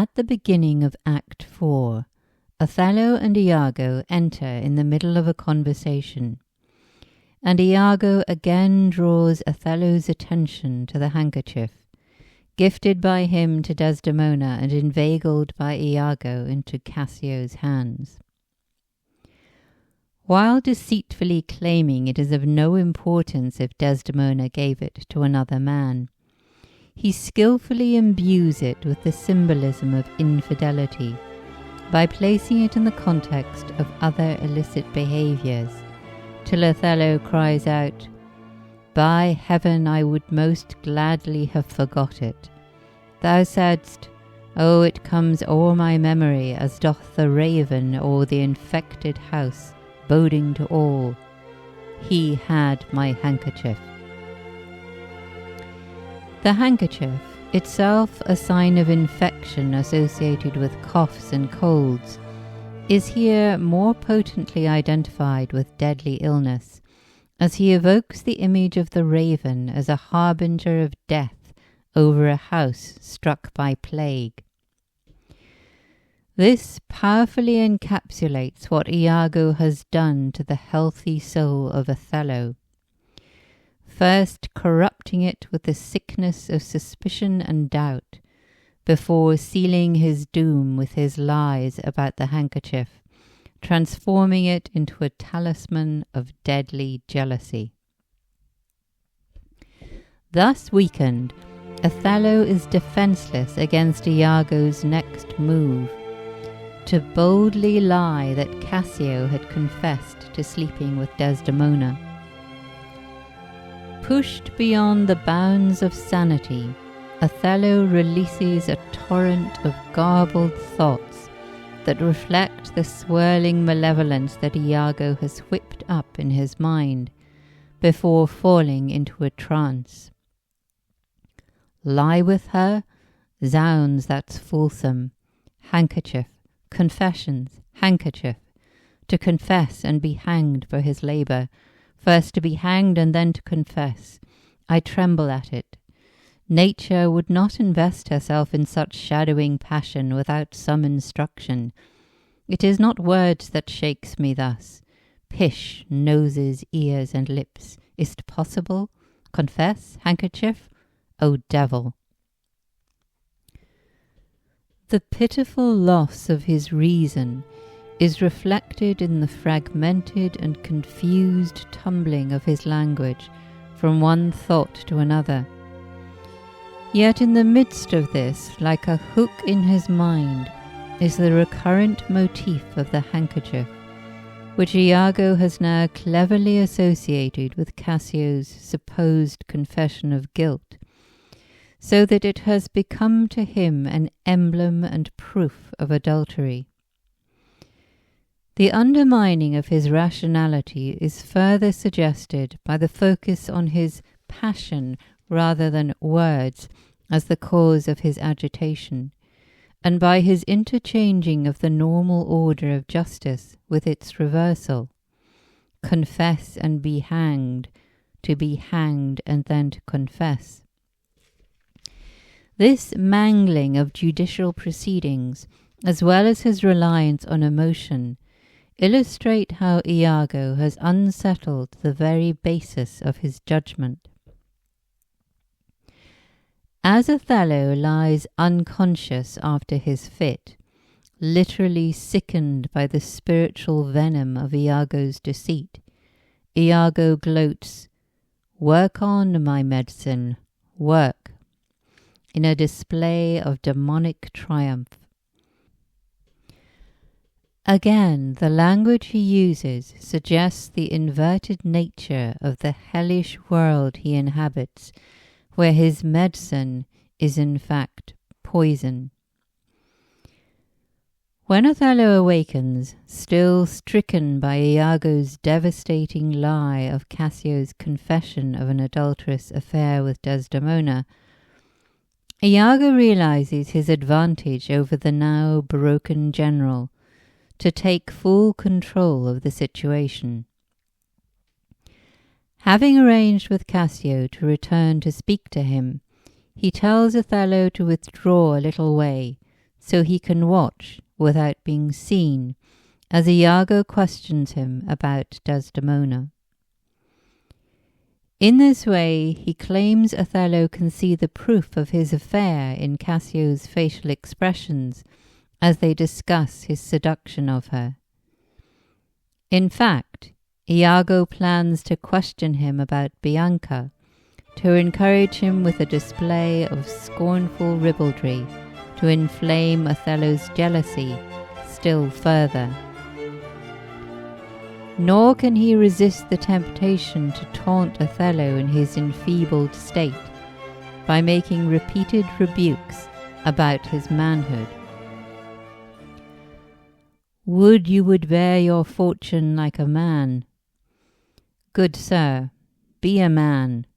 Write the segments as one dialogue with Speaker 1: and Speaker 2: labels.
Speaker 1: At the beginning of Act 4, Othello and Iago enter in the middle of a conversation, and Iago again draws Othello's attention to the handkerchief, gifted by him to Desdemona and inveigled by Iago into Cassio's hands. While deceitfully claiming it is of no importance if Desdemona gave it to another man, he skillfully imbues it with the symbolism of infidelity by placing it in the context of other illicit behaviours, till Othello cries out, "By heaven, I would most gladly have forgot it. Thou saidst, oh, it comes o'er my memory as doth the raven o'er the infected house, boding to all, he had my handkerchief." The handkerchief, itself a sign of infection associated with coughs and colds, is here more potently identified with deadly illness, as he evokes the image of the raven as a harbinger of death over a house struck by plague. This powerfully encapsulates what Iago has done to the healthy soul of Othello, first corrupting it with the sickness of suspicion and doubt, before sealing his doom with his lies about the handkerchief, transforming it into a talisman of deadly jealousy. Thus weakened, Othello is defenceless against Iago's next move, to boldly lie that Cassio had confessed to sleeping with Desdemona. Pushed beyond the bounds of sanity, Othello releases a torrent of garbled thoughts that reflect the swirling malevolence that Iago has whipped up in his mind before falling into a trance. Lie with her? Zounds, that's fulsome. Handkerchief, confessions, handkerchief. To confess and be hanged for his labour, first to be hanged and then to confess. I tremble at it. Nature would not invest herself in such shadowing passion without some instruction. It is not words that shakes me thus. Pish, noses, ears, and lips. Is't possible? Confess? Handkerchief? O devil! The pitiful loss of his reason is reflected in the fragmented and confused tumbling of his language from one thought to another. Yet in the midst of this, like a hook in his mind, is the recurrent motif of the handkerchief, which Iago has now cleverly associated with Cassio's supposed confession of guilt, so that it has become to him an emblem and proof of adultery. The undermining of his rationality is further suggested by the focus on his passion rather than words as the cause of his agitation, and by his interchanging of the normal order of justice with its reversal. Confess and be hanged, to be hanged and then to confess. This mangling of judicial proceedings, as well as his reliance on emotion, illustrate how Iago has unsettled the very basis of his judgment. As Othello lies unconscious after his fit, literally sickened by the spiritual venom of Iago's deceit, Iago gloats, "Work on, my medicine, work," in a display of demonic triumph. Again, the language he uses suggests the inverted nature of the hellish world he inhabits, where his medicine is in fact poison. When Othello awakens, still stricken by Iago's devastating lie of Cassio's confession of an adulterous affair with Desdemona, Iago realizes his advantage over the now broken general to take full control of the situation. Having arranged with Cassio to return to speak to him, he tells Othello to withdraw a little way, so he can watch without being seen, as Iago questions him about Desdemona. In this way, he claims Othello can see the proof of his affair in Cassio's facial expressions as they discuss his seduction of her. In fact, Iago plans to question him about Bianca, to encourage him with a display of scornful ribaldry, to inflame Othello's jealousy still further. Nor can he resist the temptation to taunt Othello in his enfeebled state by making repeated rebukes about his manhood. "Would you would bear your fortune like a man. Good sir, be a man.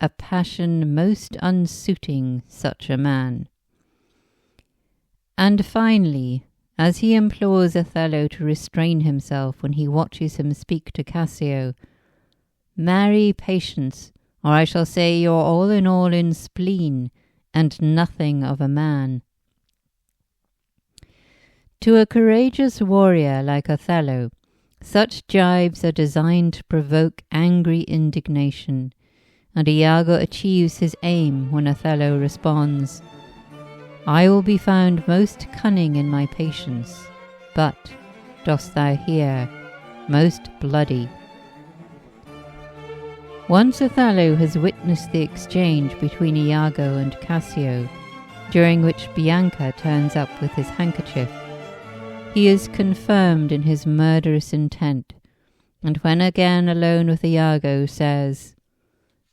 Speaker 1: A passion most unsuiting such a man." And finally, as he implores Othello to restrain himself when he watches him speak to Cassio, "Marry, patience, or I shall say you're all in spleen, and nothing of a man." To a courageous warrior like Othello, such jibes are designed to provoke angry indignation, and Iago achieves his aim when Othello responds, "I will be found most cunning in my patience, but, dost thou hear, most bloody." Once Othello has witnessed the exchange between Iago and Cassio, during which Bianca turns up with his handkerchief, he is confirmed in his murderous intent, and when again alone with Iago says,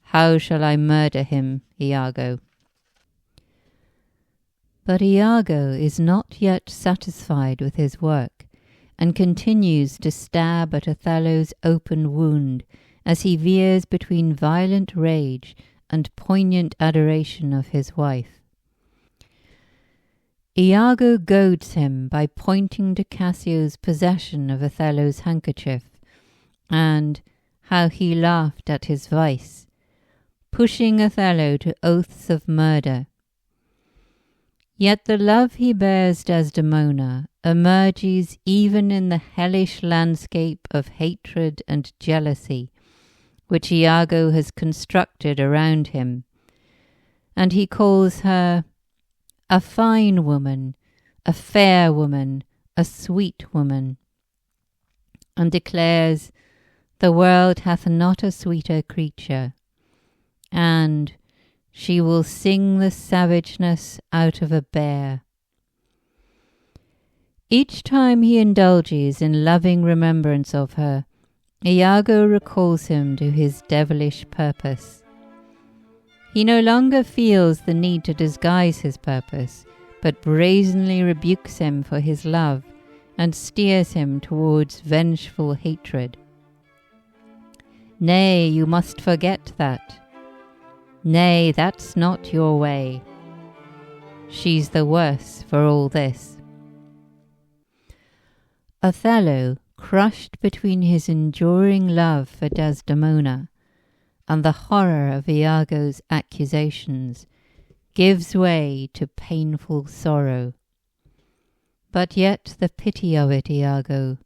Speaker 1: "How shall I murder him, Iago?" But Iago is not yet satisfied with his work, and continues to stab at Othello's open wound as he veers between violent rage and poignant adoration of his wife. Iago goads him by pointing to Cassio's possession of Othello's handkerchief, and how he laughed at his vice, pushing Othello to oaths of murder. Yet the love he bears Desdemona emerges even in the hellish landscape of hatred and jealousy which Iago has constructed around him, and he calls her a fine woman, a fair woman, a sweet woman, and declares, "The world hath not a sweeter creature," and "She will sing the savageness out of a bear." Each time he indulges in loving remembrance of her, Iago recalls him to his devilish purpose. He no longer feels the need to disguise his purpose, but brazenly rebukes him for his love and steers him towards vengeful hatred. "Nay, you must forget that. Nay, that's not your way. She's the worse for all this." Othello, crushed between his enduring love for Desdemona and the horror of Iago's accusations, gives way to painful sorrow. But yet the pity of it, Iago.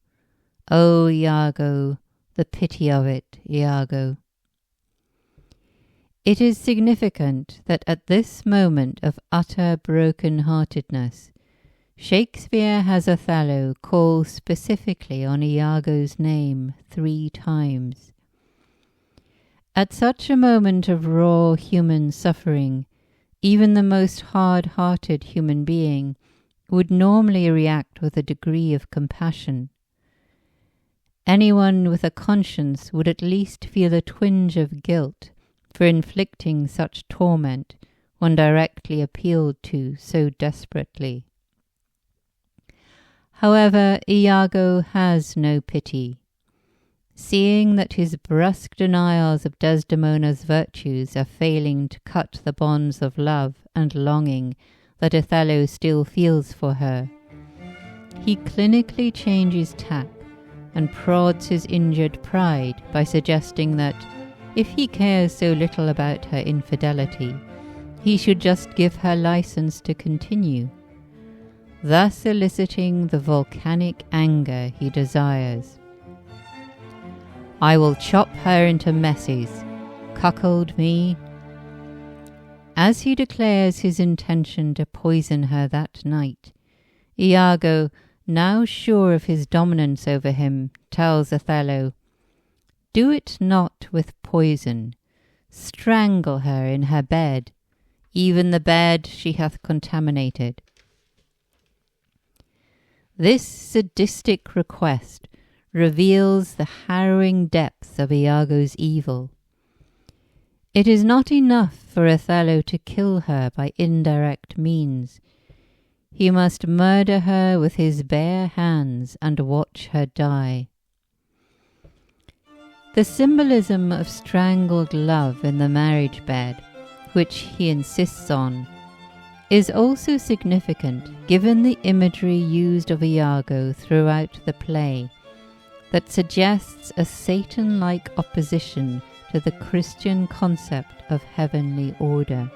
Speaker 1: Oh, Iago, the pity of it, Iago. It is significant that at this moment of utter broken-heartedness, Shakespeare has Othello call specifically on Iago's name 3 times. At such a moment of raw human suffering, even the most hard-hearted human being would normally react with a degree of compassion. Anyone with a conscience would at least feel a twinge of guilt for inflicting such torment when directly appealed to so desperately. However, Iago has no pity. Seeing that his brusque denials of Desdemona's virtues are failing to cut the bonds of love and longing that Othello still feels for her, he clinically changes tack and prods his injured pride by suggesting that if he cares so little about her infidelity, he should just give her license to continue, thus eliciting the volcanic anger he desires. I will chop her into messes, cuckold me. As he declares his intention to poison her that night, Iago, now sure of his dominance over him, tells Othello, do it not with poison, strangle her in her bed, even the bed she hath contaminated. This sadistic request reveals the harrowing depth of Iago's evil. It is not enough for Othello to kill her by indirect means. He must murder her with his bare hands and watch her die. The symbolism of strangled love in the marriage bed, which he insists on, is also significant given the imagery used of Iago throughout the play that suggests a Satan-like opposition to the Christian concept of heavenly order.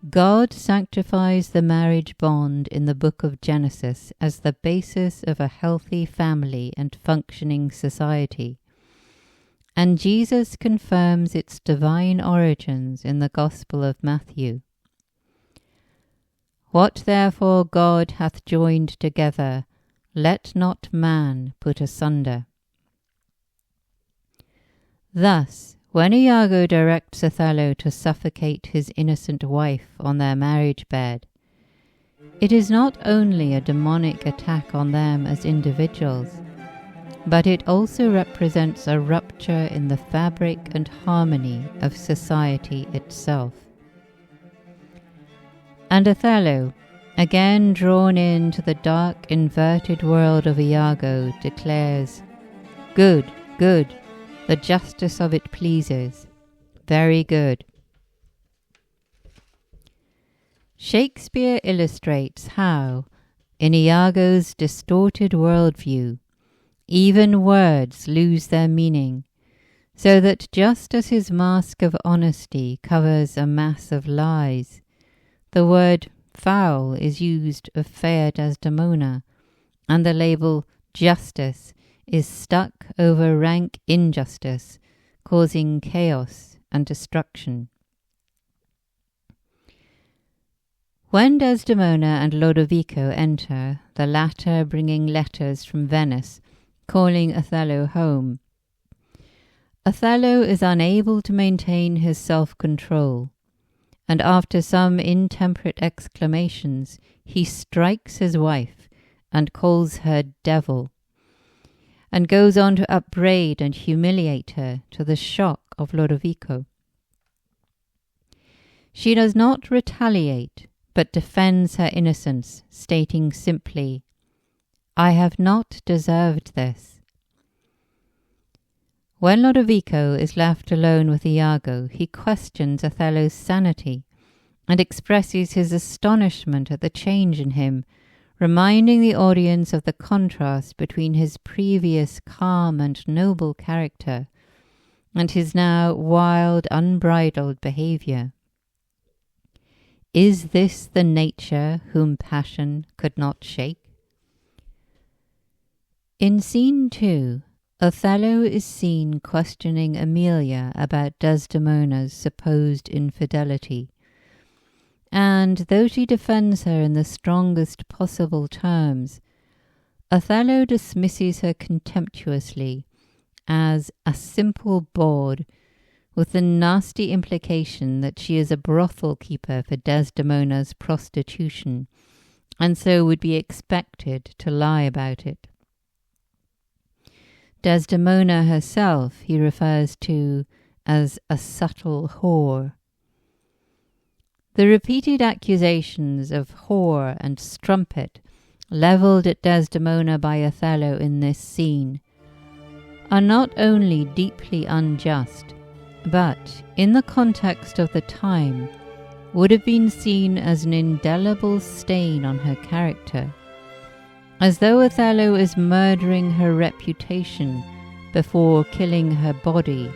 Speaker 1: God sanctifies the marriage bond in the book of Genesis as the basis of a healthy family and functioning society, and Jesus confirms its divine origins in the Gospel of Matthew. What therefore God hath joined together, let not man put asunder. Thus, when Iago directs Othello to suffocate his innocent wife on their marriage bed, it is not only a demonic attack on them as individuals, but it also represents a rupture in the fabric and harmony of society itself. And Othello, again drawn into the dark, inverted world of Iago, declares, "Good, good, the justice of it pleases, very good." Shakespeare illustrates how, in Iago's distorted worldview, even words lose their meaning, so that just as his mask of honesty covers a mass of lies, the word foul is used of fair Desdemona, and the label justice is stuck over rank injustice, causing chaos and destruction. When Desdemona and Lodovico enter, the latter bringing letters from Venice, calling Othello home, Othello is unable to maintain his self-control, and after some intemperate exclamations, he strikes his wife and calls her devil, and goes on to upbraid and humiliate her to the shock of Lodovico. She does not retaliate, but defends her innocence, stating simply, "I have not deserved this." When Lodovico is left alone with Iago, he questions Othello's sanity and expresses his astonishment at the change in him, reminding the audience of the contrast between his previous calm and noble character and his now wild, unbridled behaviour. Is this the nature whom passion could not shake? In Scene 2, Othello is seen questioning Emilia about Desdemona's supposed infidelity, and though she defends her in the strongest possible terms, Othello dismisses her contemptuously as a simple bawd, with the nasty implication that she is a brothel keeper for Desdemona's prostitution, and so would be expected to lie about it. Desdemona herself he refers to as a subtle whore. The repeated accusations of whore and strumpet levelled at Desdemona by Othello in this scene are not only deeply unjust, but, in the context of the time, would have been seen as an indelible stain on her character, as though Othello is murdering her reputation before killing her body,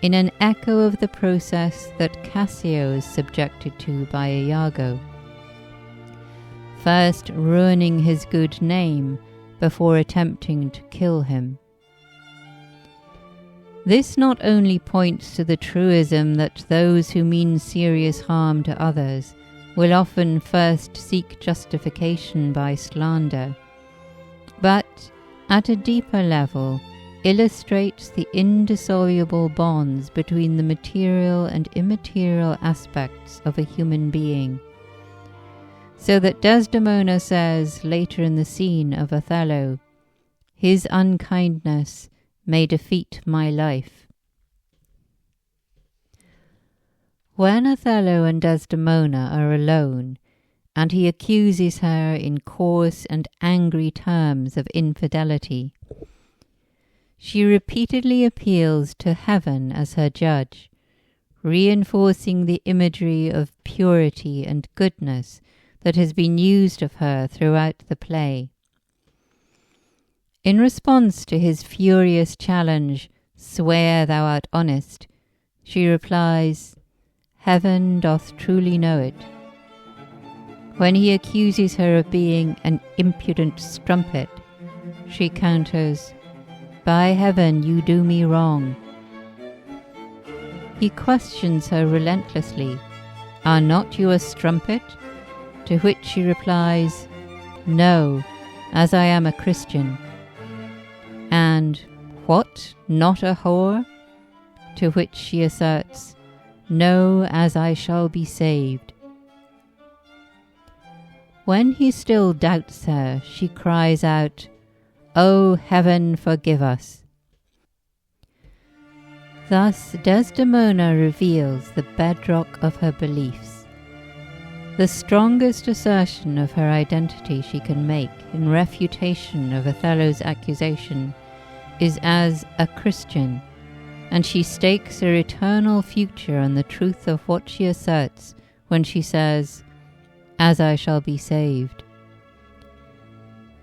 Speaker 1: in an echo of the process that Cassio is subjected to by Iago. first ruining his good name before attempting to kill him. This not only points to the truism that those who mean serious harm to others will often first seek justification by slander, but at a deeper level illustrates the indissoluble bonds between the material and immaterial aspects of a human being. So that Desdemona says later in the scene of Othello, "His unkindness may defeat my life." When Othello and Desdemona are alone, and he accuses her in coarse and angry terms of infidelity, she repeatedly appeals to heaven as her judge, reinforcing the imagery of purity and goodness that has been used of her throughout the play. In response to his furious challenge, "Swear thou art honest," she replies, "Heaven doth truly know it." When he accuses her of being an impudent strumpet, she counters, "By heaven, you do me wrong." He questions her relentlessly, "Are not you a strumpet?" To which she replies, "No, as I am a Christian." And, "What, not a whore?" To which she asserts, "No, as I shall be saved." When he still doubts her, she cries out, "O heaven, forgive us." Thus Desdemona reveals the bedrock of her beliefs. The strongest assertion of her identity she can make in refutation of Othello's accusation is as a Christian, and she stakes her eternal future on the truth of what she asserts when she says, "As I shall be saved."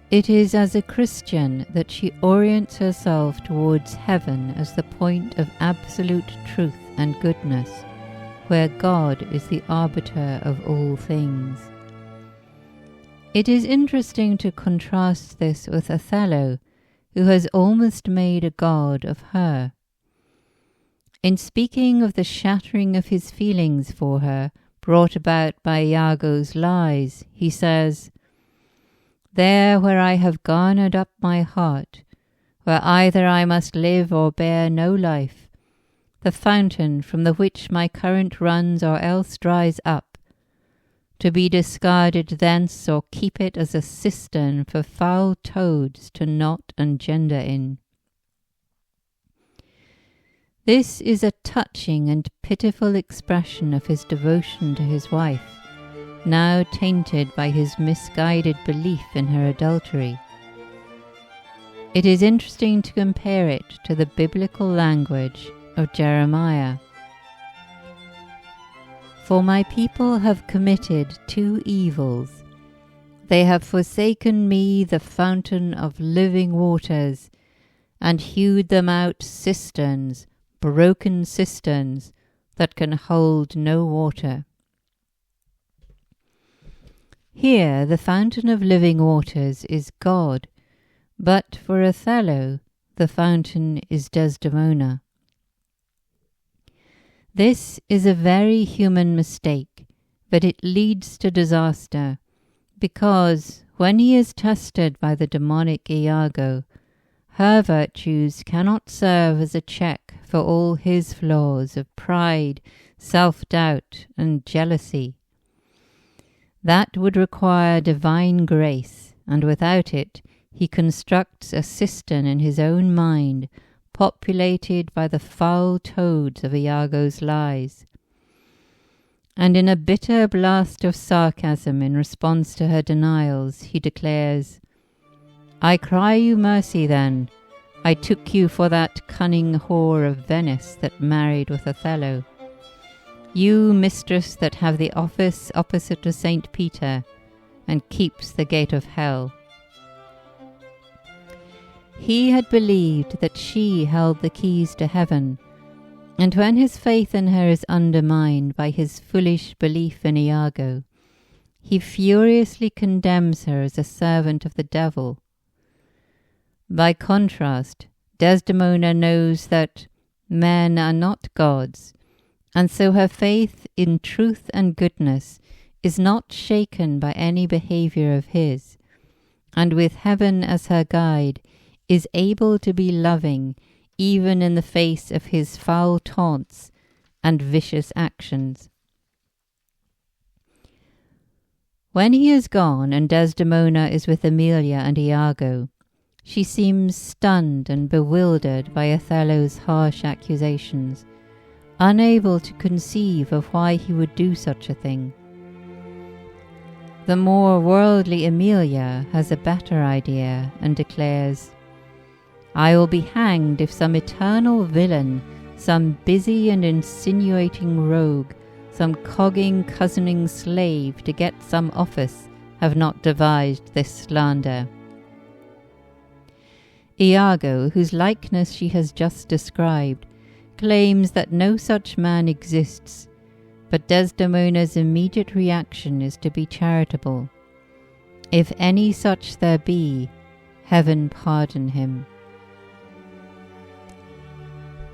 Speaker 1: It is as a Christian that she orients herself towards heaven as the point of absolute truth and goodness, where God is the arbiter of all things. It is interesting to contrast this with Othello, who has almost made a god of her. In speaking of the shattering of his feelings for her, brought about by Iago's lies, he says, "There where I have garnered up my heart, where either I must live or bear no life, the fountain from the which my current runs or else dries up, to be discarded thence or keep it as a cistern for foul toads to knot and gender in." This is a touching and pitiful expression of his devotion to his wife, now tainted by his misguided belief in her adultery. It is interesting to compare it to the biblical language of Jeremiah. "For my people have committed two evils. They have forsaken me, the fountain of living waters, and hewed them out cisterns, broken cisterns, that can hold no water." Here the fountain of living waters is God, but for Othello the fountain is Desdemona. This is a very human mistake, but it leads to disaster, because when he is tested by the demonic Iago, her virtues cannot serve as a check for all his flaws of pride, self-doubt, and jealousy. That would require divine grace, and without it he constructs a cistern in his own mind, populated by the foul toads of Iago's lies. And in a bitter blast of sarcasm in response to her denials, he declares, "I cry you mercy then. I took you for that cunning whore of Venice that married with Othello. You, mistress, that have the office opposite to St. Peter, and keeps the gate of hell." He had believed that she held the keys to heaven, and when his faith in her is undermined by his foolish belief in Iago, he furiously condemns her as a servant of the devil. By contrast, Desdemona knows that men are not gods, and so her faith in truth and goodness is not shaken by any behavior of his, and with heaven as her guide, is able to be loving even in the face of his foul taunts and vicious actions. When he is gone and Desdemona is with Emilia and Iago, she seems stunned and bewildered by Othello's harsh accusations, unable to conceive of why he would do such a thing. The more worldly Emilia has a better idea and declares, "I will be hanged if some eternal villain, some busy and insinuating rogue, some cogging, cozening slave to get some office, have not devised this slander." Iago, whose likeness she has just described, claims that no such man exists, but Desdemona's immediate reaction is to be charitable. If any such there be, heaven pardon him.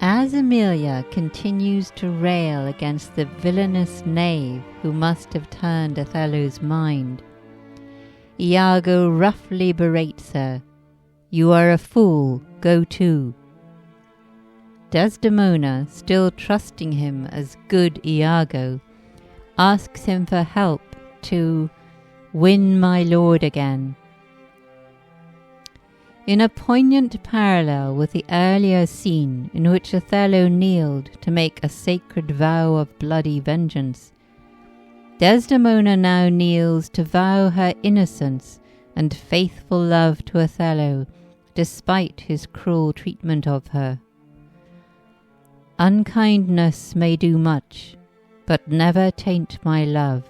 Speaker 1: As Emilia continues to rail against the villainous knave who must have turned Othello's mind, Iago roughly berates her, "You are a fool, go to." Desdemona, still trusting him as good Iago, asks him for help to win my lord again. In a poignant parallel with the earlier scene in which Othello kneeled to make a sacred vow of bloody vengeance, Desdemona now kneels to vow her innocence and faithful love to Othello, despite his cruel treatment of her. Unkindness may do much, but never taint my love.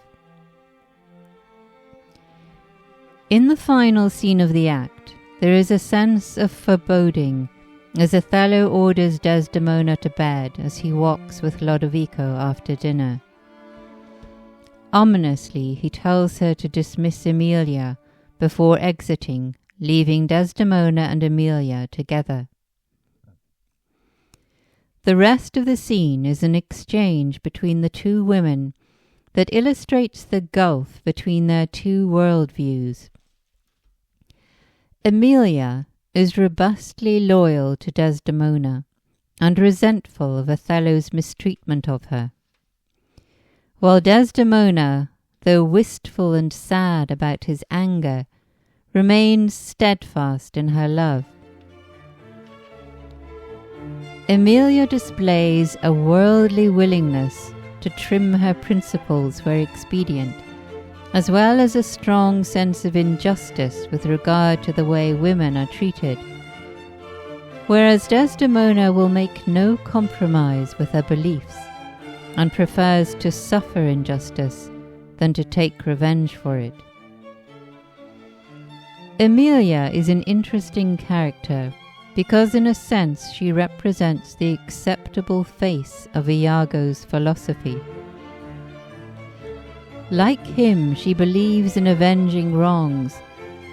Speaker 1: In the final scene of the act, there is a sense of foreboding as Othello orders Desdemona to bed as he walks with Lodovico after dinner. Ominously, he tells her to dismiss Emilia before exiting, leaving Desdemona and Emilia together. The rest of the scene is an exchange between the two women that illustrates the gulf between their two worldviews. Emilia is robustly loyal to Desdemona and resentful of Othello's mistreatment of her, while Desdemona, though wistful and sad about his anger, remains steadfast in her love. Emilia displays a worldly willingness to trim her principles where expedient, as well as a strong sense of injustice with regard to the way women are treated, whereas Desdemona will make no compromise with her beliefs and prefers to suffer injustice than to take revenge for it. Emilia is an interesting character because in a sense she represents the acceptable face of Iago's philosophy. Like him, she believes in avenging wrongs,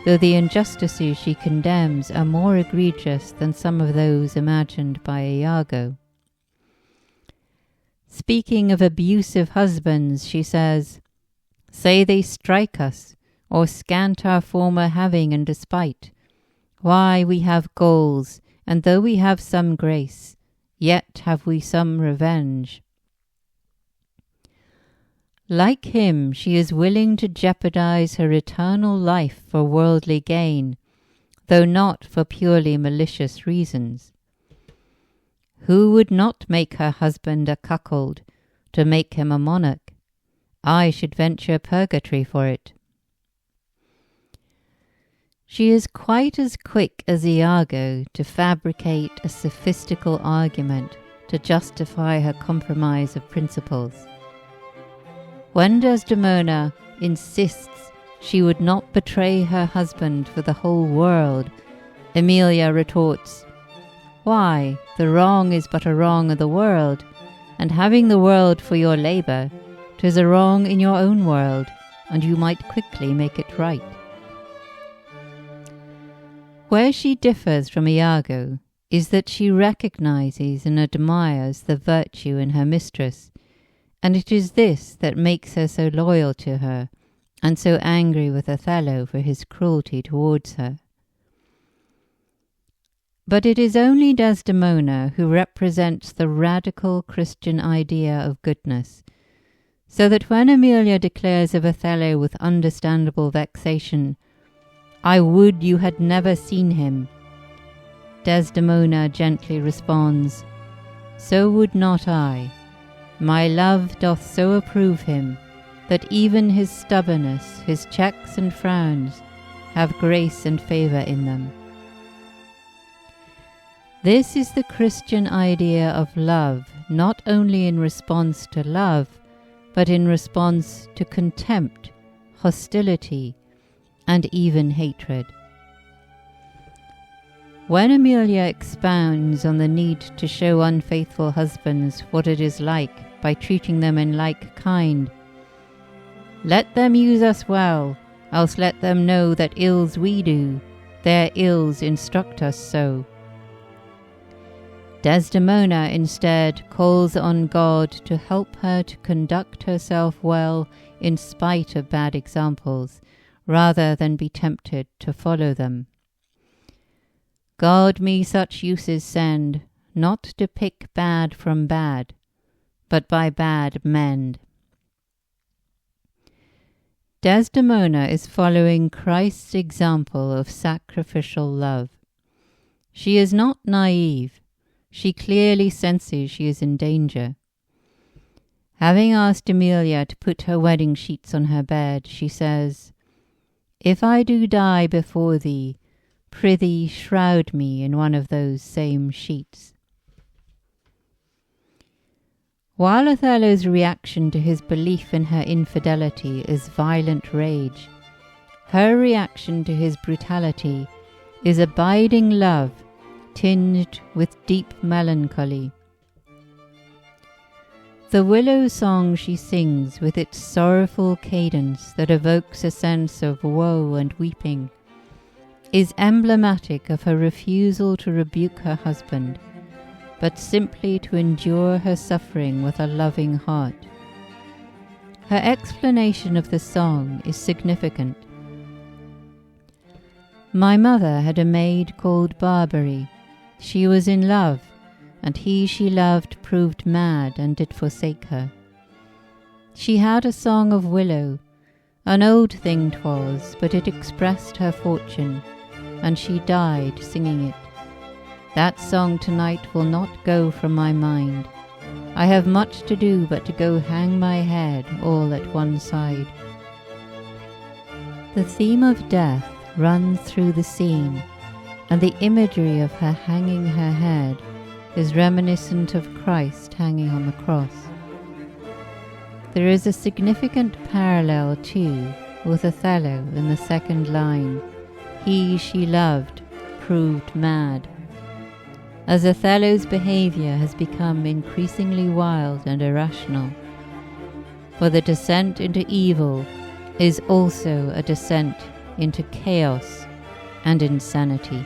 Speaker 1: though the injustices she condemns are more egregious than some of those imagined by Iago. Speaking of abusive husbands, she says, "Say they strike us, or scant our former having and despite. Why, we have goals, and though we have some grace, yet have we some revenge." Like him, she is willing to jeopardize her eternal life for worldly gain, though not for purely malicious reasons. Who would not make her husband a cuckold, to make him a monarch? I should venture purgatory for it. She is quite as quick as Iago to fabricate a sophistical argument to justify her compromise of principles. When Desdemona insists she would not betray her husband for the whole world, Emilia retorts, "Why, the wrong is but a wrong of the world, and having the world for your labour, 'tis a wrong in your own world, and you might quickly make it right. Where she differs from Iago is that she recognizes and admires the virtue in her mistress, and it is this that makes her so loyal to her and so angry with Othello for his cruelty towards her. But it is only Desdemona who represents the radical Christian idea of goodness, so that when Emilia declares of Othello with understandable vexation, "I would you had never seen him," Desdemona gently responds, "So would not I. My love doth so approve him, that even his stubbornness, his checks and frowns, have grace and favour in them." This is the Christian idea of love, not only in response to love, but in response to contempt, hostility, and even hatred. When Emilia expounds on the need to show unfaithful husbands what it is like by treating them in like kind, "Let them use us well, else let them know that ills we do, their ills instruct us so," Desdemona instead calls on God to help her to conduct herself well in spite of bad examples, rather than be tempted to follow them. "God me such uses send, not to pick bad from bad, but by bad mend." Desdemona is following Christ's example of sacrificial love. She is not naive. She clearly senses she is in danger. Having asked Emilia to put her wedding sheets on her bed, she says, "If I do die before thee, prithee shroud me in one of those same sheets." While Othello's reaction to his belief in her infidelity is violent rage, her reaction to his brutality is abiding love tinged with deep melancholy. The willow song she sings, with its sorrowful cadence that evokes a sense of woe and weeping, is emblematic of her refusal to rebuke her husband, but simply to endure her suffering with a loving heart. Her explanation of the song is significant. "My mother had a maid called Barbary. She was in love, and he she loved proved mad and did forsake her. She had a song of willow, an old thing 'twas, but it expressed her fortune, and she died singing it. That song tonight will not go from my mind. I have much to do but to go hang my head all at one side." The theme of death runs through the scene, and the imagery of her hanging her head is reminiscent of Christ hanging on the cross. There is a significant parallel, too, with Othello in the second line, "He she loved proved mad," as Othello's behaviour has become increasingly wild and irrational. For the descent into evil is also a descent into chaos and insanity.